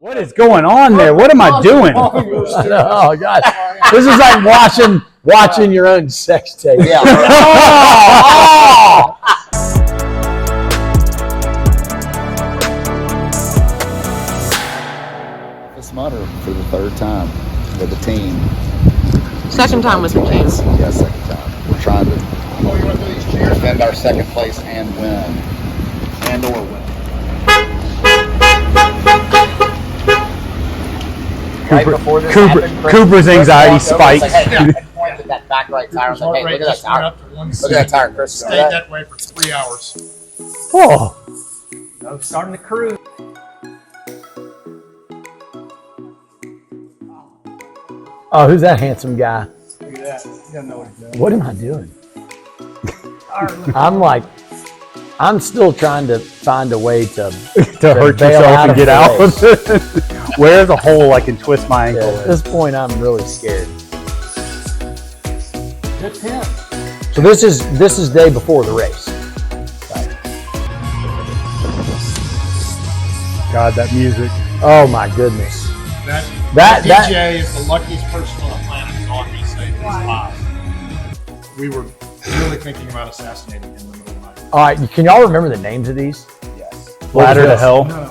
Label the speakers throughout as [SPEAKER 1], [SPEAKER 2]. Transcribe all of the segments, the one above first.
[SPEAKER 1] What is going on there? What am I doing?
[SPEAKER 2] Oh God, this is like watching your own sex tape.
[SPEAKER 3] Yeah. This Mutter for the third time with the team.
[SPEAKER 4] Second time with the team.
[SPEAKER 3] Yeah, second time. We're trying to defend our second place and win. And or win. Right before this happened,
[SPEAKER 1] Cooper's anxiety spikes.
[SPEAKER 3] Like, hey, point at that back right tire. I was like, hey, look at that tire. Look at that tire, Chris.
[SPEAKER 5] Stayed that way for 3 hours.
[SPEAKER 1] Oh,
[SPEAKER 6] Starting the cruise.
[SPEAKER 2] Oh, who's that handsome guy?
[SPEAKER 6] Look at that. You don't know what he's doing.
[SPEAKER 2] What am I doing? I'm still trying to find a way to
[SPEAKER 1] hurt
[SPEAKER 2] bail
[SPEAKER 1] yourself
[SPEAKER 2] out
[SPEAKER 1] and
[SPEAKER 2] of
[SPEAKER 1] get
[SPEAKER 2] the
[SPEAKER 1] out.
[SPEAKER 2] race.
[SPEAKER 1] Where's a hole I can twist my
[SPEAKER 2] Yeah,
[SPEAKER 1] ankle
[SPEAKER 2] at
[SPEAKER 1] in?
[SPEAKER 2] this point, I'm really scared.
[SPEAKER 6] Good tent.
[SPEAKER 2] So this is day before the race.
[SPEAKER 1] God, that music.
[SPEAKER 2] Oh my goodness.
[SPEAKER 5] That
[SPEAKER 2] That-
[SPEAKER 5] DJ is the luckiest person on the planet who's on me saying this live. We were really thinking about assassinating him in the middle of the night.
[SPEAKER 2] All right, can y'all remember the names of these?
[SPEAKER 3] Yes.
[SPEAKER 1] Ladder to
[SPEAKER 2] this?
[SPEAKER 1] hell.
[SPEAKER 5] No.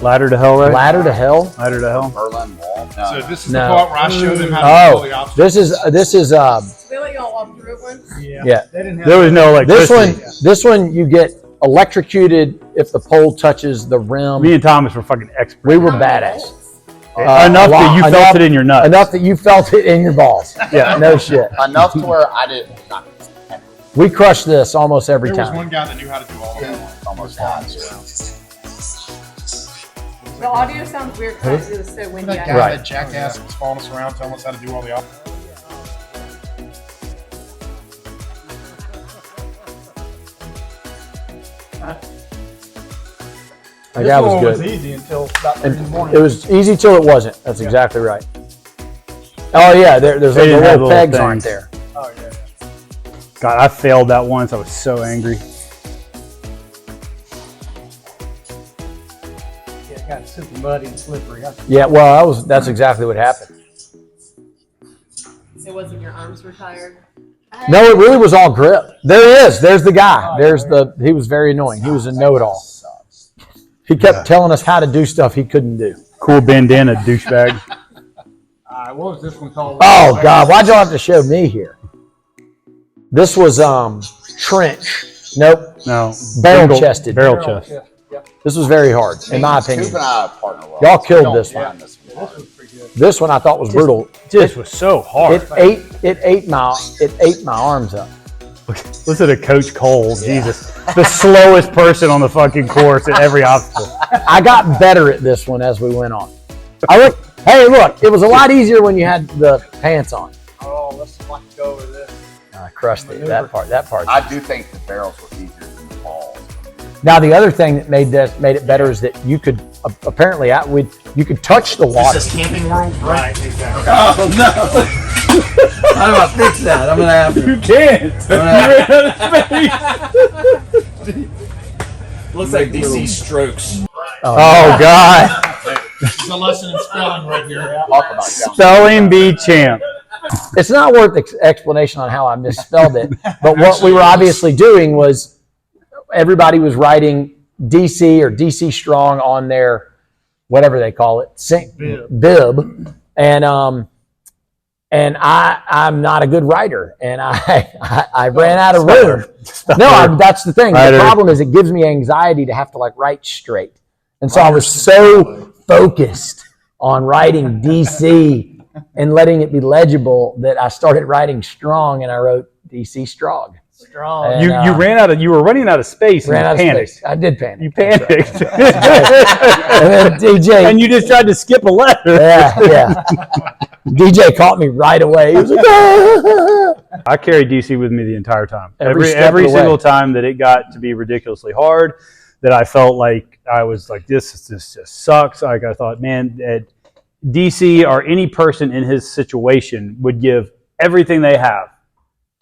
[SPEAKER 1] Ladder to hell, right?
[SPEAKER 2] Ladder to Hell.
[SPEAKER 1] Ladder to hell.
[SPEAKER 3] Berlin Wall.
[SPEAKER 5] So this is
[SPEAKER 2] No.
[SPEAKER 5] the part where I showed him how to pull the
[SPEAKER 2] Oh,
[SPEAKER 5] obstacle.
[SPEAKER 2] this is
[SPEAKER 7] They let y'all walk through it once?
[SPEAKER 2] yeah.
[SPEAKER 6] They didn't have
[SPEAKER 1] There was no
[SPEAKER 2] This
[SPEAKER 1] electricity.
[SPEAKER 2] one you get electrocuted if the pole touches the rim.
[SPEAKER 1] Me and Thomas were fucking experts.
[SPEAKER 2] We were badass.
[SPEAKER 1] Enough that you felt it in your nuts.
[SPEAKER 2] Enough that you felt it in your balls.
[SPEAKER 1] Yeah.
[SPEAKER 2] No shit.
[SPEAKER 3] Enough to where I didn't. Not,
[SPEAKER 2] We crushed this almost every
[SPEAKER 5] There was
[SPEAKER 2] time.
[SPEAKER 5] one guy that knew how to do all of it.
[SPEAKER 3] almost died.
[SPEAKER 7] The audio sounds weird because it was so windy.
[SPEAKER 5] That
[SPEAKER 7] out
[SPEAKER 5] guy,
[SPEAKER 7] here.
[SPEAKER 2] Right.
[SPEAKER 5] that jackass, was following us around, telling us how to do all the options.
[SPEAKER 2] That guy was
[SPEAKER 6] was
[SPEAKER 2] good.
[SPEAKER 6] easy until about 3 in the morning.
[SPEAKER 2] It was easy till it wasn't. That's exactly right. Oh yeah, there's
[SPEAKER 1] They
[SPEAKER 2] the
[SPEAKER 1] didn't have
[SPEAKER 2] little
[SPEAKER 1] little
[SPEAKER 2] pegs aren't
[SPEAKER 1] things.
[SPEAKER 2] there.
[SPEAKER 6] Oh, yeah.
[SPEAKER 1] God, I failed that once. I was so angry.
[SPEAKER 6] Yeah, it got super muddy and slippery.
[SPEAKER 2] Yeah, well, that's exactly what happened.
[SPEAKER 7] It wasn't your arms were tired.
[SPEAKER 2] No, it really was all grip. There he is. There's the guy. He was very annoying. He was a know-it-all. He kept telling us how to do stuff he couldn't do.
[SPEAKER 1] Cool bandana, douchebag.
[SPEAKER 6] What was this one called?
[SPEAKER 2] Oh God, why'd y'all have to show me here? This was trench. Nope.
[SPEAKER 1] No.
[SPEAKER 2] Barrel chested.
[SPEAKER 1] Barrel chest.
[SPEAKER 6] Yep.
[SPEAKER 2] This was very hard, in my opinion.
[SPEAKER 3] Coop and I partner well.
[SPEAKER 2] Y'all killed
[SPEAKER 3] Don't
[SPEAKER 2] this
[SPEAKER 3] mind
[SPEAKER 2] one.
[SPEAKER 3] this
[SPEAKER 6] This was pretty good.
[SPEAKER 2] This one I thought was brutal.
[SPEAKER 1] This was so hard.
[SPEAKER 2] It ate my arms up.
[SPEAKER 1] Listen to Coach Cole. Jesus. The slowest person on the fucking course at every obstacle.
[SPEAKER 2] I got better at this one as we went on. Hey, look, it was a lot easier when you had the pants on.
[SPEAKER 6] Oh, let's go over this.
[SPEAKER 2] I crushed it. That part.
[SPEAKER 3] I do think the barrels were easier than the balls.
[SPEAKER 2] Now the other thing that made it better is that you could apparently you could touch the water.
[SPEAKER 5] This is Camping World, right? Exactly.
[SPEAKER 2] Oh no! How do I fix that? I'm gonna have to.
[SPEAKER 1] You can't.
[SPEAKER 8] Looks like DC Strokes.
[SPEAKER 1] Oh, God.
[SPEAKER 5] It's a lesson in spelling right here.
[SPEAKER 3] Talk about
[SPEAKER 1] Spelling bee champ.
[SPEAKER 2] It's not worth explanation on how I misspelled it, but what we were obviously doing was everybody was writing DC or DC Strong on their whatever they call it, bib, and I'm not a good writer, and I ran out of room. No, that's the thing. The problem is it gives me anxiety to have to write straight, and so I was so focused on writing DC and letting it be legible that I started writing strong, and I wrote DC Strong.
[SPEAKER 6] Strong.
[SPEAKER 2] And,
[SPEAKER 1] You were running out of space and you panicked.
[SPEAKER 2] space. I did panic.
[SPEAKER 1] You panicked.
[SPEAKER 2] And then DJ.
[SPEAKER 1] And you just tried to skip a letter.
[SPEAKER 2] Yeah. DJ caught me right away. He was like, "Ah."
[SPEAKER 1] I carried DC with me the entire time.
[SPEAKER 2] Every step
[SPEAKER 1] Every
[SPEAKER 2] of the way.
[SPEAKER 1] single time that it got to be ridiculously hard, that I felt like I was like, this just sucks. Like I thought, man, at DC or any person in his situation would give everything they have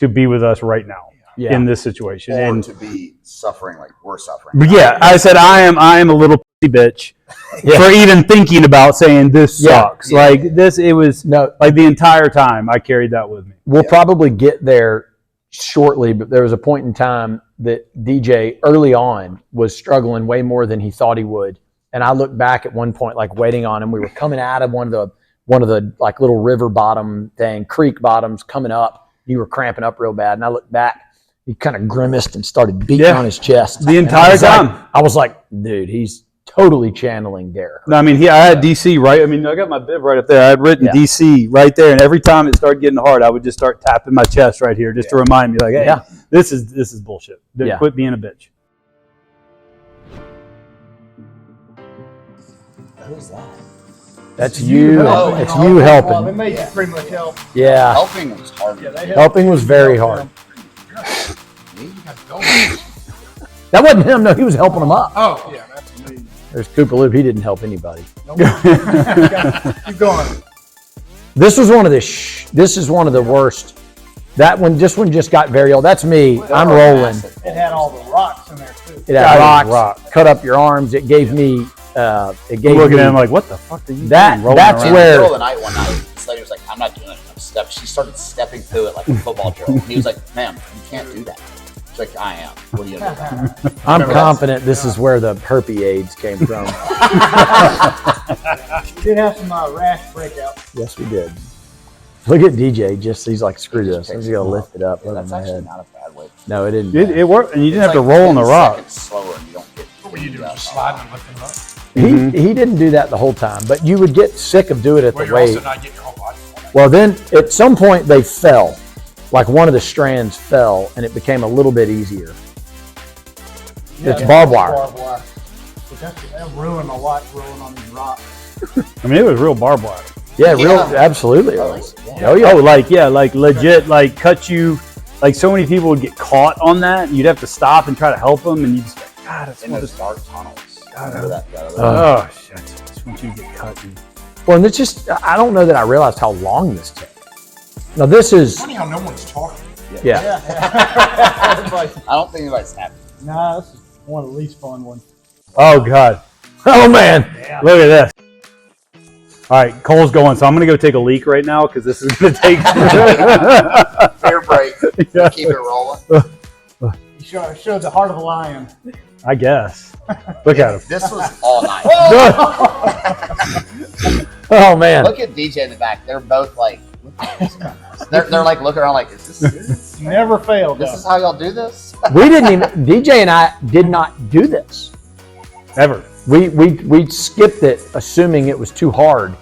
[SPEAKER 1] to be with us right now
[SPEAKER 2] Yeah.
[SPEAKER 1] in this situation.
[SPEAKER 3] Or
[SPEAKER 1] And
[SPEAKER 3] to be suffering like we're suffering.
[SPEAKER 1] but yeah, I said I am a little pussy bitch for even thinking about saying this
[SPEAKER 2] Yeah.
[SPEAKER 1] sucks. Like this, it was
[SPEAKER 2] No,
[SPEAKER 1] like the entire time I carried that with me.
[SPEAKER 2] we'll probably get there shortly, but there was a point in time that DJ early on was struggling way more than he thought he would. And I look back at one point, like waiting on him. We were coming out of one of the like little river bottom thing, creek bottoms coming up. You were cramping up real bad. And I looked back, he kind of grimaced and started beating
[SPEAKER 1] Yeah.
[SPEAKER 2] on his chest.
[SPEAKER 1] The
[SPEAKER 2] And
[SPEAKER 1] entire time.
[SPEAKER 2] I was like, dude, he's totally channeling Dare.
[SPEAKER 1] No, I mean, I had DC right. I mean, I got my bib right up there. I had written
[SPEAKER 2] Yeah.
[SPEAKER 1] DC right there, and every time it started getting hard, I would just start tapping my chest right here just to remind me, like, hey,
[SPEAKER 2] Yeah.
[SPEAKER 1] this is bullshit.
[SPEAKER 2] Yeah.
[SPEAKER 1] Quit being a bitch.
[SPEAKER 2] That's you.
[SPEAKER 3] Oh,
[SPEAKER 2] It's
[SPEAKER 6] Well,
[SPEAKER 2] you
[SPEAKER 6] they
[SPEAKER 2] helping.
[SPEAKER 6] made you pretty much help.
[SPEAKER 2] Yeah.
[SPEAKER 3] Helping was hard.
[SPEAKER 6] Yeah, they
[SPEAKER 2] Helping was very hard.
[SPEAKER 3] You got to go.
[SPEAKER 2] That wasn't him. No, he was helping him up.
[SPEAKER 6] Oh, yeah, that's me.
[SPEAKER 2] There's Koopa Loop. He didn't help anybody.
[SPEAKER 6] Nope. Keep going.
[SPEAKER 2] This was one of the. This is one of the worst. That one. This one just got very old. That's me. I'm rolling.
[SPEAKER 6] It had all the rocks in there, too.
[SPEAKER 2] It had
[SPEAKER 1] God,
[SPEAKER 2] rocks. Cut up your arms. It gave me. It gave
[SPEAKER 1] Looking
[SPEAKER 2] me.
[SPEAKER 1] at him like, what the fuck are you
[SPEAKER 2] That-
[SPEAKER 1] doing? Rolling
[SPEAKER 2] that's
[SPEAKER 1] around?
[SPEAKER 3] In the
[SPEAKER 2] where-
[SPEAKER 3] middle of the night one night, this lady was like, I'm not doing it. I'm step. She started stepping through it like a football drill. He was like, ma'am, you can't do that. She's like, I am. What are you going to do?
[SPEAKER 2] I'm
[SPEAKER 3] Remember
[SPEAKER 2] confident this is where the herpes AIDS came from.
[SPEAKER 6] We did have some rash breakouts.
[SPEAKER 2] Yes, we did. Look at DJ. Just he's like, screw this. I'm just gonna lift it up
[SPEAKER 3] Yeah,
[SPEAKER 2] over
[SPEAKER 3] that's
[SPEAKER 2] my
[SPEAKER 3] actually
[SPEAKER 2] head.
[SPEAKER 3] not a bad way.
[SPEAKER 2] No, it didn't.
[SPEAKER 1] It worked, and you didn't
[SPEAKER 3] It's
[SPEAKER 1] have to
[SPEAKER 3] like
[SPEAKER 1] roll on the
[SPEAKER 3] 10
[SPEAKER 1] rock.
[SPEAKER 3] seconds slower and you don't get.
[SPEAKER 5] What were you doing? Just
[SPEAKER 3] Yeah.
[SPEAKER 5] sliding and lifting them up?
[SPEAKER 2] He didn't do that the whole time, but you would get sick of doing it
[SPEAKER 5] Well,
[SPEAKER 2] the
[SPEAKER 5] you're
[SPEAKER 2] way.
[SPEAKER 5] also not getting your whole body.
[SPEAKER 2] Well, then at some point they fell, like one of the strands fell, and it became a little bit easier. It's barbed wire.
[SPEAKER 6] Barbed wire. But that ruined a lot rolling on these rocks.
[SPEAKER 1] I mean, it was real barbed wire.
[SPEAKER 2] Yeah,
[SPEAKER 3] Yeah.
[SPEAKER 2] absolutely. It was.
[SPEAKER 3] Yeah.
[SPEAKER 2] Oh yeah.
[SPEAKER 1] Oh, like legit, like cut you. Like so many people would get caught on that. And you'd have to stop and try to help them, and you just like, God, it's
[SPEAKER 3] In
[SPEAKER 1] one of
[SPEAKER 3] those
[SPEAKER 1] those.
[SPEAKER 3] dark tunnels. Remember that?
[SPEAKER 1] Oh shit! Just once you get cut. And,
[SPEAKER 2] Well, and it's just I don't know that I realized how long this took. Now this is
[SPEAKER 5] Funny how no one's talking.
[SPEAKER 2] yeah.
[SPEAKER 6] Everybody's,
[SPEAKER 3] I don't think anybody's happy.
[SPEAKER 6] nah, this is one of the least fun ones.
[SPEAKER 1] oh god!
[SPEAKER 2] Oh man.
[SPEAKER 1] Look at this. All right, Cole's going, so I'm gonna go take a leak right now because this is gonna take.
[SPEAKER 3] Fair break.
[SPEAKER 1] Yeah.
[SPEAKER 3] Keep it rolling.
[SPEAKER 6] You showed the heart of a lion.
[SPEAKER 1] I guess. Look at him.
[SPEAKER 3] This was all night.
[SPEAKER 2] Oh man.
[SPEAKER 3] Look at DJ in the back. They're both like, they're like looking around like, is this
[SPEAKER 6] Never failed.
[SPEAKER 3] this is how y'all do this?
[SPEAKER 2] We didn't even DJ and I did not do this.
[SPEAKER 1] Ever.
[SPEAKER 2] We skipped it assuming it was too hard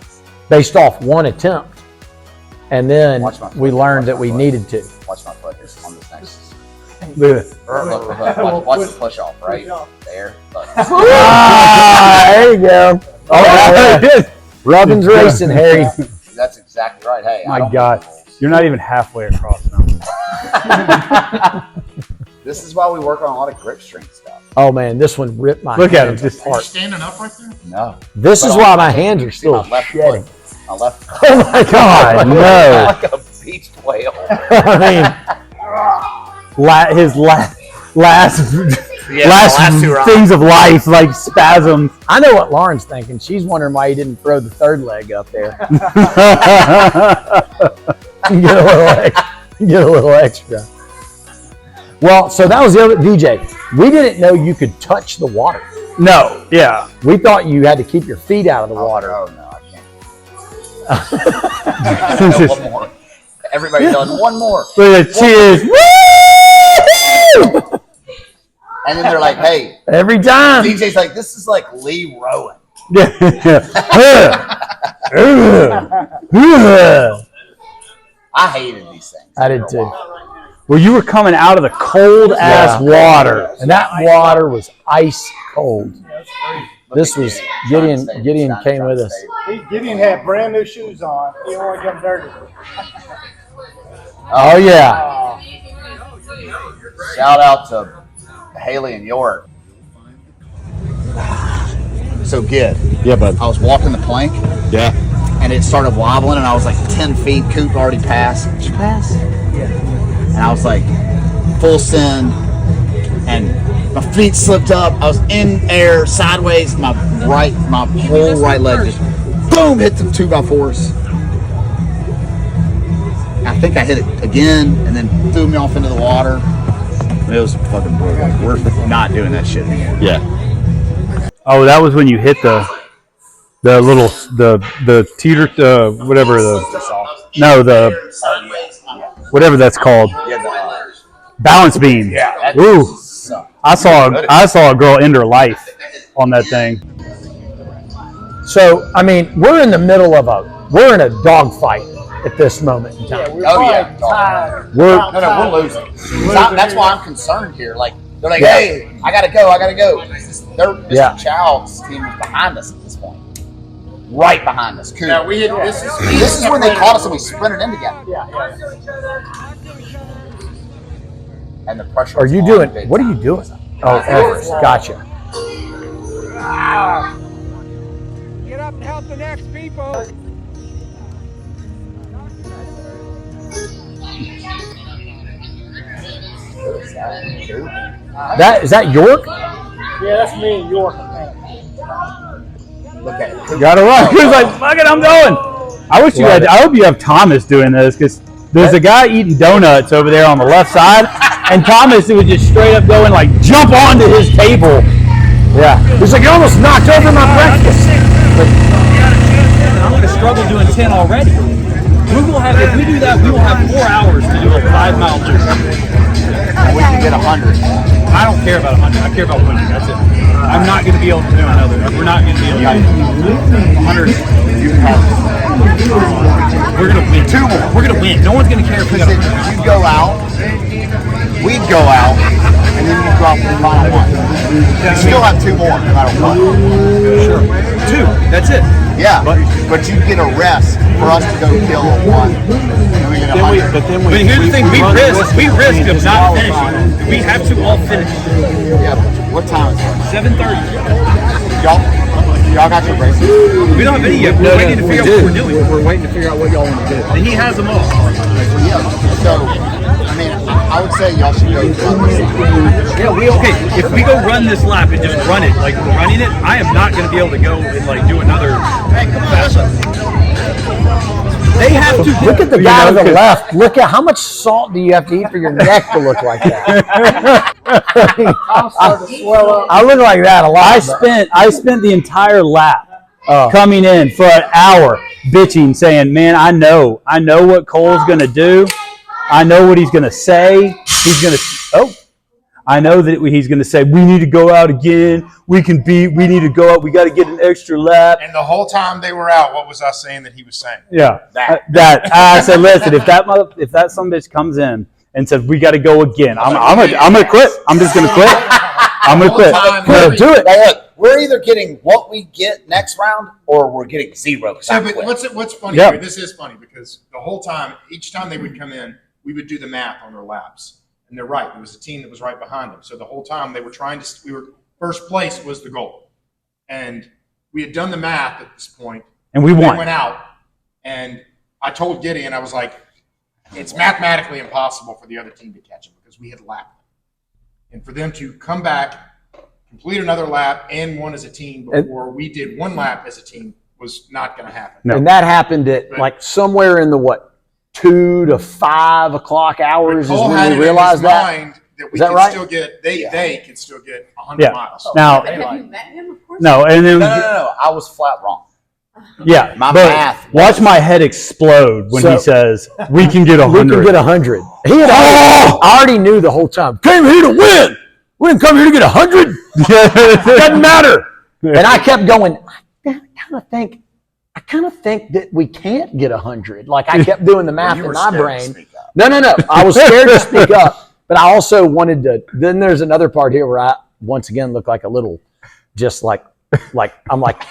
[SPEAKER 2] based off one attempt. And then
[SPEAKER 3] Watch my foot.
[SPEAKER 2] we learned
[SPEAKER 3] Watch
[SPEAKER 2] that
[SPEAKER 3] my
[SPEAKER 2] we
[SPEAKER 3] foot.
[SPEAKER 2] needed to.
[SPEAKER 3] Watch my foot here on this next.
[SPEAKER 1] Look at this.
[SPEAKER 3] Watch the push off right there. Look.
[SPEAKER 2] Ah, there you go. Oh, Rubbin's racing, Harry.
[SPEAKER 3] That's exactly right. Hey,
[SPEAKER 1] My
[SPEAKER 3] I don't
[SPEAKER 1] God.
[SPEAKER 3] make the rules.
[SPEAKER 1] You're not even halfway across now.
[SPEAKER 3] This is why we work on a lot of grip strength stuff.
[SPEAKER 2] Oh man, this one ripped my
[SPEAKER 1] Look at
[SPEAKER 2] hands
[SPEAKER 1] him, just-
[SPEAKER 5] Are you
[SPEAKER 2] apart.
[SPEAKER 5] standing up right there?
[SPEAKER 3] No.
[SPEAKER 2] This is
[SPEAKER 3] But
[SPEAKER 2] why
[SPEAKER 3] on-
[SPEAKER 2] my hands are
[SPEAKER 3] See
[SPEAKER 2] still
[SPEAKER 3] my left
[SPEAKER 2] shedding.
[SPEAKER 3] foot. My left foot.
[SPEAKER 2] Oh my God, no.
[SPEAKER 3] Like a beached whale.
[SPEAKER 2] I mean,
[SPEAKER 1] His last
[SPEAKER 3] Yeah, the last two rounds.
[SPEAKER 1] things of life, like spasms.
[SPEAKER 2] I know what Lauren's thinking. She's wondering why he didn't throw the third leg up there. Get a little extra. Well, so that was the other DJ. We didn't know you could touch the water.
[SPEAKER 1] No, yeah.
[SPEAKER 2] We thought you had to keep your feet out of the water.
[SPEAKER 3] Oh, no, I can't. No, one more. Everybody done one more.
[SPEAKER 1] Look at cheers.
[SPEAKER 3] And then they're like, hey,
[SPEAKER 2] Every time.
[SPEAKER 3] DJ's like, this is like Lee Rowan. I hated these things.
[SPEAKER 2] I did
[SPEAKER 3] after a
[SPEAKER 2] too.
[SPEAKER 3] while.
[SPEAKER 1] Well, you were coming out of the cold ass water.
[SPEAKER 2] And that water was ice cold.
[SPEAKER 3] Look
[SPEAKER 2] This
[SPEAKER 3] at
[SPEAKER 2] was
[SPEAKER 3] Gideon.
[SPEAKER 2] Gideon
[SPEAKER 3] Trying to
[SPEAKER 2] came
[SPEAKER 3] stay-
[SPEAKER 2] with
[SPEAKER 3] trying
[SPEAKER 2] us.
[SPEAKER 3] to stay.
[SPEAKER 6] Gideon had brand new shoes on. He didn't want to get dirty.
[SPEAKER 2] Oh yeah.
[SPEAKER 3] Shout out to Haley and York. So good.
[SPEAKER 9] Yeah, bud.
[SPEAKER 3] I was walking the plank
[SPEAKER 9] Yeah.
[SPEAKER 3] and it started wobbling and I was like 10 feet. Coop already passed. Did you pass? Yeah. And I was like full send and My feet slipped up. I was in air, sideways. My whole right leg just boom hit the 2x4s. I think I hit it again, and then threw me off into the water. It was fucking brutal. Like, we're not doing that shit anymore.
[SPEAKER 8] Yeah.
[SPEAKER 1] Oh, that was when you hit the teeter whatever whatever that's called. Balance beam.
[SPEAKER 3] Yeah.
[SPEAKER 1] Ooh. I saw a girl end her life on that thing.
[SPEAKER 2] So, I mean, we're in the middle of we're in a dogfight at this moment in time.
[SPEAKER 3] No, we're losing. That's why I'm concerned here. Like, they're like, hey, I gotta go. Mr. Child's team is behind us at this point. Right behind us. Cool.
[SPEAKER 5] Yeah, this
[SPEAKER 3] is when they caught us and we sprinted in together. And the pressure.
[SPEAKER 2] Are you doing? What are you doing? Oh, Everest. Gotcha.
[SPEAKER 9] Get up and help the next people.
[SPEAKER 2] Is that York?
[SPEAKER 6] Yeah, that's me, York.
[SPEAKER 1] You gotta run. He was like, "Fuck it, I'm going." I wish you had. I hope you have Thomas doing this because there's a guy eating donuts over there on the left side, and Thomas would just straight up go and like jump onto his table.
[SPEAKER 2] Yeah. He's like, "You almost knocked over my breakfast."
[SPEAKER 10] I'm going to struggle doing 10 already. If we do that, we will have 4 hours to do a 5-mile loop.
[SPEAKER 3] And we can get 100.
[SPEAKER 10] I don't care about 100. I care about winning. That's it. I'm not going to be able to do another. We're not going to be able to do 100. We're going to win. 2 more. We're going to win. No one's going to care if we got
[SPEAKER 3] You go out, we'd go out, and then you drop the final one. You still have 2 more, no matter what.
[SPEAKER 10] Sure. 2. That's it.
[SPEAKER 3] Yeah, but you get a rest for us to go kill a 1. And we get 100.
[SPEAKER 10] But here's the thing: we risk of not finishing. We have to all finish.
[SPEAKER 3] Yeah. What time is it?
[SPEAKER 10] 7:30.
[SPEAKER 3] Y'all got your braces?
[SPEAKER 10] We don't have any yet. We're waiting to figure out what we're doing.
[SPEAKER 6] We're waiting to figure out what y'all want to do.
[SPEAKER 10] And he has them all.
[SPEAKER 3] Yeah. So, I mean, I would say y'all should go run this.
[SPEAKER 10] Yeah, okay. If we go run this lap and just run it, like running it, I am not going to be able to go and like do another. They have to.
[SPEAKER 2] Look at the guy to the left. Look at how much salt do you have to eat for your neck to look like that? I look like that a lot.
[SPEAKER 1] I spent the entire lap coming in for an hour bitching, saying, "Man, I know what Cole's gonna do. I know what he's gonna say. I know that he's gonna say we need to go out again. We need to go out. We got to get an extra lap."
[SPEAKER 5] And the whole time they were out, what was I saying that he was saying?
[SPEAKER 1] Yeah, I said, listen, if that some bitch comes in and says we got to go again, I'm gonna quit. I'm just gonna quit. I'm gonna quit.
[SPEAKER 3] No, do it. Hey, look, we're either getting what we get next round or we're getting 0.
[SPEAKER 5] So, but what's funny
[SPEAKER 1] Yeah.
[SPEAKER 5] here, this is funny because the whole time, each time they would come in, we would do the math on their laps. And they're right. There was a team that was right behind them. So the whole time they were first place was the goal. And we had done the math at this point.
[SPEAKER 1] And we won.
[SPEAKER 5] They went out. And I told Gideon, I was like, it's mathematically impossible for the other team to catch them because we had lapped them. And for them to come back, complete another lap and one as a team before we did 1 lap as a team was not going to happen.
[SPEAKER 2] No. And that happened at like somewhere in the 2 to 5 o'clock hours is when we realized that.
[SPEAKER 5] Is that right? They can still get 100 miles.
[SPEAKER 1] Now,
[SPEAKER 7] Have you met him? Of course.
[SPEAKER 1] no, and then
[SPEAKER 3] No. I was flat wrong.
[SPEAKER 1] yeah,
[SPEAKER 3] My
[SPEAKER 1] but
[SPEAKER 3] math.
[SPEAKER 1] watch my head explode when he says we can get 100.
[SPEAKER 2] We can get 100. I already knew the whole time. Came here to win. We didn't come here to get 100. Doesn't matter. And I kept going. I kind of think that we can't get 100. Like I kept doing the math in my brain. No. I was scared to speak up, but I also wanted to. Then there's another part here where I once again look like a little, just like I'm like,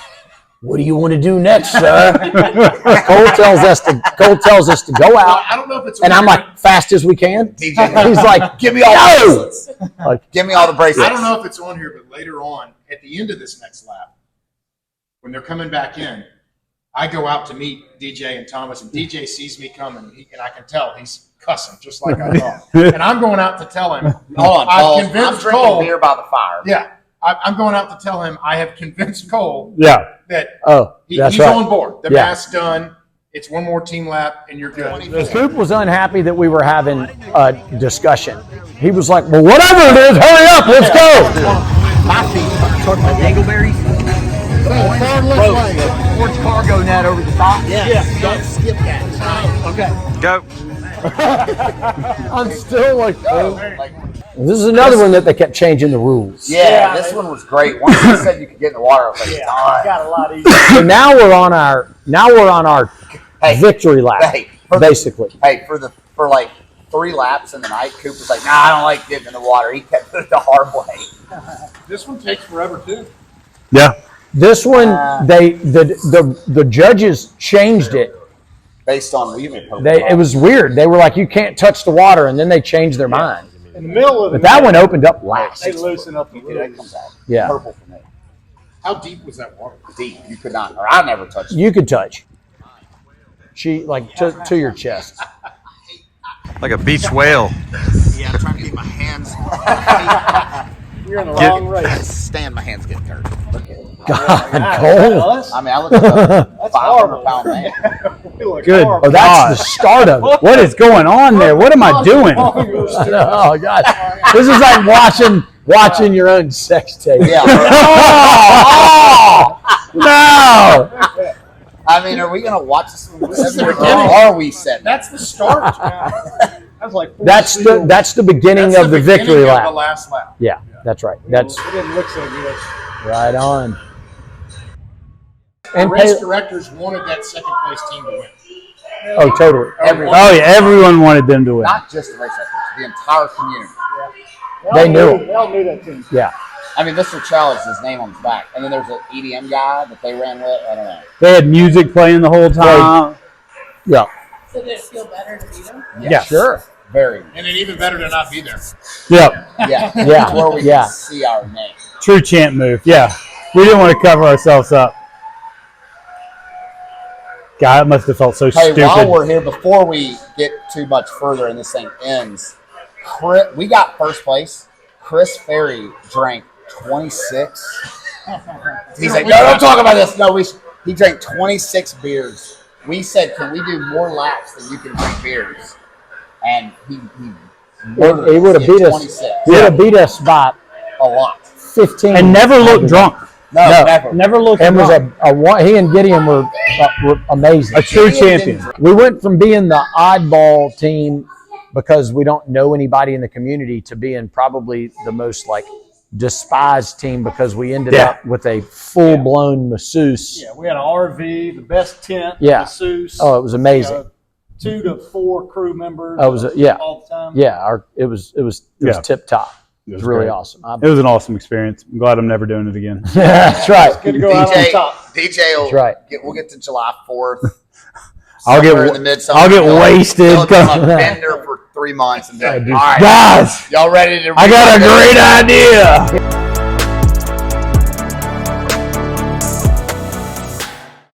[SPEAKER 2] what do you want to do next, sir? Cole tells us to go out.
[SPEAKER 5] I don't know if it's.
[SPEAKER 2] And I'm like, fast as we can. He's like,
[SPEAKER 3] give me all the bracelets. Give me all the bracelets.
[SPEAKER 5] I don't know if it's on here, but later on, at the end of this next lap, when they're coming back in, I go out to meet DJ and Thomas, and DJ sees me coming, and I can tell he's cussing just like I thought. And I'm going out to tell him,
[SPEAKER 3] Hold on,
[SPEAKER 5] I've
[SPEAKER 3] Paul. I'm
[SPEAKER 5] convinced
[SPEAKER 3] drinking
[SPEAKER 5] Cole.
[SPEAKER 3] beer by the fire.
[SPEAKER 5] Yeah, I'm going out to tell him I have convinced Cole
[SPEAKER 1] Yeah.
[SPEAKER 5] that
[SPEAKER 2] That's
[SPEAKER 5] he's
[SPEAKER 2] right.
[SPEAKER 5] on board. The
[SPEAKER 2] Yeah.
[SPEAKER 5] math's done. It's one more team lap, and you're good.
[SPEAKER 2] Coop was unhappy that we were having a discussion. He was like, well, whatever it is, hurry up, let's go.
[SPEAKER 3] My feet talking about dingleberries. Orange cargo net over the top. Yeah. Don't skip that. Okay.
[SPEAKER 10] Go.
[SPEAKER 2] I'm still like, this is another one that they kept changing the rules.
[SPEAKER 3] Yeah, this one was great. Once they said you could get in the water, I was like, darn.
[SPEAKER 6] Got a lot easier.
[SPEAKER 2] So now we're on our
[SPEAKER 3] Hey,
[SPEAKER 2] victory lap,
[SPEAKER 3] Hey,
[SPEAKER 2] basically.
[SPEAKER 3] for like 3 laps in the night, Coop was like, nah, I don't like getting in the water. He kept it the hard way.
[SPEAKER 5] This one takes forever too.
[SPEAKER 1] Yeah.
[SPEAKER 2] This one, the judges changed it.
[SPEAKER 3] Based on
[SPEAKER 2] It was weird. They were like, you can't touch the water, and then they changed their mind.
[SPEAKER 6] In the middle of
[SPEAKER 2] But that one opened up last.
[SPEAKER 6] they loosen up the
[SPEAKER 3] that
[SPEAKER 6] rules.
[SPEAKER 3] comes out.
[SPEAKER 2] Yeah.
[SPEAKER 3] Purple for me.
[SPEAKER 5] How deep was that water?
[SPEAKER 3] Deep. You could not, or I never touched it.
[SPEAKER 2] You could touch. She like to your chest.
[SPEAKER 10] Like a beach whale.
[SPEAKER 3] Yeah, I'm trying to keep my hands.
[SPEAKER 6] You're in the wrong race.
[SPEAKER 3] Stand, my hands getting dirty.
[SPEAKER 2] God, Cole.
[SPEAKER 3] I mean, I look like a 500-pound man.
[SPEAKER 1] Good.
[SPEAKER 2] Oh, that's the start of it.
[SPEAKER 1] What is going on there? What am I doing?
[SPEAKER 2] Oh God, this is like watching your own sex tape.
[SPEAKER 3] Yeah.
[SPEAKER 2] No.
[SPEAKER 3] I mean, are we going to watch this
[SPEAKER 5] is the
[SPEAKER 3] or
[SPEAKER 5] beginning.
[SPEAKER 3] are we setting?
[SPEAKER 5] That's the start.
[SPEAKER 6] That's like
[SPEAKER 2] That's the beginning
[SPEAKER 5] That's
[SPEAKER 2] of the
[SPEAKER 5] beginning
[SPEAKER 2] victory
[SPEAKER 5] of the
[SPEAKER 2] lap.
[SPEAKER 5] last lap.
[SPEAKER 2] Yeah, that's right. That's
[SPEAKER 6] It didn't look so good.
[SPEAKER 2] right on.
[SPEAKER 5] The
[SPEAKER 2] And
[SPEAKER 5] race directors wanted that second place team to win.
[SPEAKER 2] oh, totally.
[SPEAKER 3] Everyone.
[SPEAKER 1] Oh yeah, everyone wanted them to win.
[SPEAKER 3] Not just the race directors, the entire community.
[SPEAKER 2] They knew.
[SPEAKER 6] They all knew that team.
[SPEAKER 2] Yeah.
[SPEAKER 3] I mean, Mr. Challenge is his name on his back. And then there's an EDM guy that they ran with. I don't know.
[SPEAKER 1] They had music playing the whole time.
[SPEAKER 2] Yeah.
[SPEAKER 7] So did it feel better to beat them?
[SPEAKER 1] Yeah.
[SPEAKER 2] Sure.
[SPEAKER 3] Very.
[SPEAKER 5] And it even better to not be there.
[SPEAKER 1] Yep.
[SPEAKER 3] Yeah.
[SPEAKER 2] Yeah.
[SPEAKER 3] Where we
[SPEAKER 2] Yeah.
[SPEAKER 3] can see our name.
[SPEAKER 1] True champ move. Yeah. We didn't want to cover ourselves up. God, it must have felt so
[SPEAKER 3] Hey,
[SPEAKER 1] stupid.
[SPEAKER 3] while we're here, before we get too much further and this thing ends, we got first place. Chris Ferry drank 26. He's like, no, don't talk about this. No, he drank 26 beers. We said, can we do more laps than you can drink beers? And he
[SPEAKER 2] He would have beat us.
[SPEAKER 3] 26.
[SPEAKER 2] He would have beat us by
[SPEAKER 3] A lot.
[SPEAKER 2] 15.
[SPEAKER 1] And never looked drunk.
[SPEAKER 3] No, never.
[SPEAKER 1] Never looked
[SPEAKER 2] And was
[SPEAKER 1] drunk.
[SPEAKER 2] a one. He and Gideon were amazing.
[SPEAKER 1] A true champion.
[SPEAKER 2] We went from being the oddball team because we don't know anybody in the community to being probably the most like despised team because we ended up with a full-blown masseuse.
[SPEAKER 6] Yeah, we had an RV, the best tent,
[SPEAKER 2] Yeah.
[SPEAKER 6] masseuse.
[SPEAKER 2] Oh, it was amazing.
[SPEAKER 6] 2 to 4 crew members.
[SPEAKER 2] Oh, it was yeah.
[SPEAKER 6] all the time.
[SPEAKER 2] Yeah, it was
[SPEAKER 1] Yeah.
[SPEAKER 2] tip top. It was really
[SPEAKER 1] great.
[SPEAKER 2] awesome.
[SPEAKER 1] It was an awesome experience. I'm glad I'm never doing it again.
[SPEAKER 2] That's right.
[SPEAKER 6] Good to go out on top.
[SPEAKER 3] DJ will
[SPEAKER 2] That's right.
[SPEAKER 3] we'll get to July 4th.
[SPEAKER 1] I'll get
[SPEAKER 3] somewhere in the midsummer.
[SPEAKER 1] I'll get wasted.
[SPEAKER 3] He'll be on a bender for 3 months and be like, all right,
[SPEAKER 1] Guys,
[SPEAKER 3] y'all ready to?
[SPEAKER 1] I got a great idea.